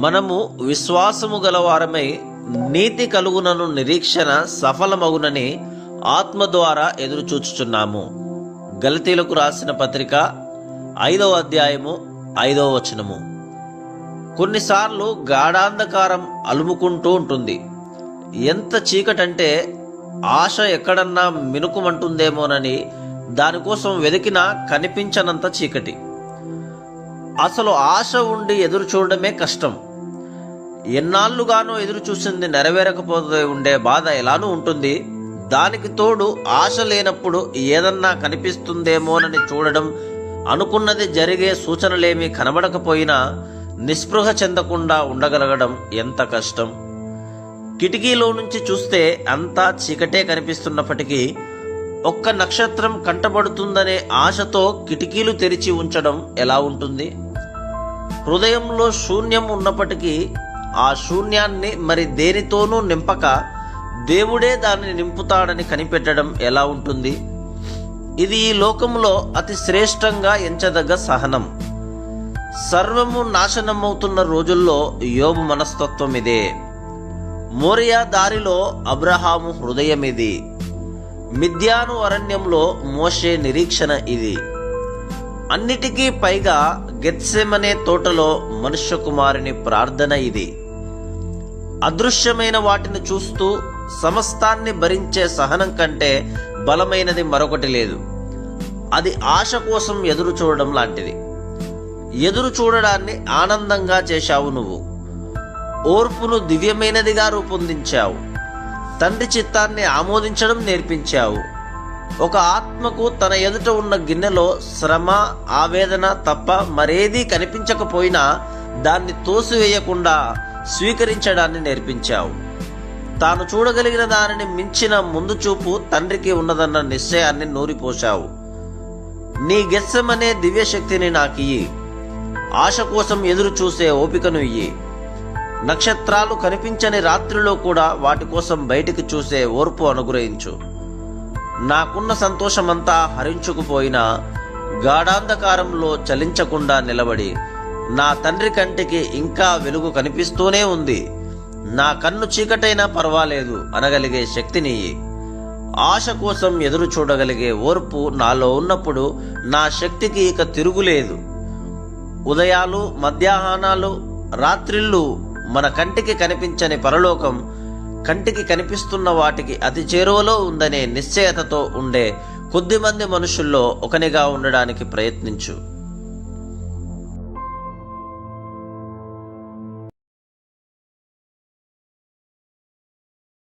మనము విశ్వాసము గలవారమై నీతి కలుగునను నిరీక్షణ సఫలమగునని ఆత్మ ద్వారా ఎదురుచూచుచున్నాము. గలతీలకు రాసిన పత్రిక 5వ అధ్యాయము 5వ వచనము. కొన్నిసార్లు గాఢాంధకారం అలుముకుంటూ ఉంటుంది. ఎంత చీకటంటే ఆశ ఎక్కడన్నా మినుకుమంటుందేమోనని దానికోసం వెతికినా కనిపించనంత చీకటి. అసలు ఆశ ఉండి ఎదురు చూడడమే కష్టం. ఎన్నాళ్ళుగానో ఎదురు చూసింది నెరవేరకపోతే ఉండే బాధ ఎలానూ ఉంటుంది. దానికి తోడు ఆశ లేనప్పుడు ఏదన్నా కనిపిస్తుందేమోనని చూడడం, అనుకున్నది జరిగే సూచనలేమీ కనబడకపోయినా నిస్పృహ చెందకుండా ఉండగలగడం ఎంత కష్టం. కిటికీలో నుంచి చూస్తే అంతా చీకటే కనిపిస్తున్నప్పటికీ ఒక్క నక్షత్రం కంటబడుతుందనే ఆశతో కిటికీలు తెరిచి ఉంచడం ఎలా ఉంటుంది? హృదయంలో శూన్యం ఉన్నప్పటికీ ఆ శూన్యాన్ని మరి దేనితోనూ నింపక దేవుడే దాన్ని నింపుతాడని కనిపెట్టడం ఎలా ఉంటుంది? ఇది ఈ లోకంలో అతి శ్రేష్టంగా ఎంచదగ్గ సహనం. సర్వము నాశనమవుతున్న రోజుల్లో యోబు మనస్తత్వం ఇదే. మోరియా దారిలో అబ్రహాము హృదయం ఇది. మిద్యాను అరణ్యంలో మోషే నిరీక్షణ ఇది. అన్నిటికీ పైగా గెత్సెమనే తోటలో మనుష్య కుమారుని ప్రార్థన ఇది. అదృశ్యమైన వాటిని చూస్తూ సమస్తాన్ని భరించే సహనం కంటే బలమైనది మరొకటి లేదు. అది ఆశ కోసం ఎదురు చూడడం లాంటిది. ఎదురు చూడడాన్ని ఆనందంగా చేశావు నువ్వు. ఓర్పును దివ్యమైనదిగా రూపొందించావు. తండ్రి చిత్తాన్ని ఆమోదించడం నేర్పించావు. ఒక ఆత్మకు తన ఎదుట ఉన్న గిన్నెలో శ్రమ, ఆవేదన తప్ప మరేదీ కనిపించకపోయినా దాన్ని తోసివేయకుండా స్వీకరించడాన్ని నేర్పించావు. తాను చూడగలిగిన దానిని మించిన ముందు చూపు తండ్రికి ఉన్నదన్న నిశ్చయాన్ని నూరిపోశావు. నీ గెత్సెమనే దివ్యశక్తిని నాకియ్యి. ఆశ కోసం ఎదురు చూసే ఓపికను ఇయ్యి. నక్షత్రాలు కనిపించని రాత్రిలో కూడా వాటి కోసం బయటికి చూసే ఓర్పు అనుగ్రహించు. నాకున్న సంతోషమంతా హరించుకుపోయినా గాఢాంధకారంలో చలించకుండా నిలబడి నా తండ్రి కంటికి ఇంకా వెలుగు కనిపిస్తూనే ఉంది, నా కన్ను చీకటైనా పర్వాలేదు అనగలిగే శక్తిని. ఆశ కోసం ఎదురు చూడగలిగే ఓర్పు నాలో ఉన్నప్పుడు నా శక్తికి ఇక తిరుగులేదు. ఉదయాలు, మధ్యాహ్నాలు, రాత్రిళ్ళు మన కంటికి కనిపించని పరలోకం కంటికి కనిపిస్తున్న వాటికి అతి చేరువలో ఉందనే నిశ్చయతతో ఉండే కొద్దిమంది మనుషుల్లో ఒకనిగా ఉండడానికి ప్రయత్నించు.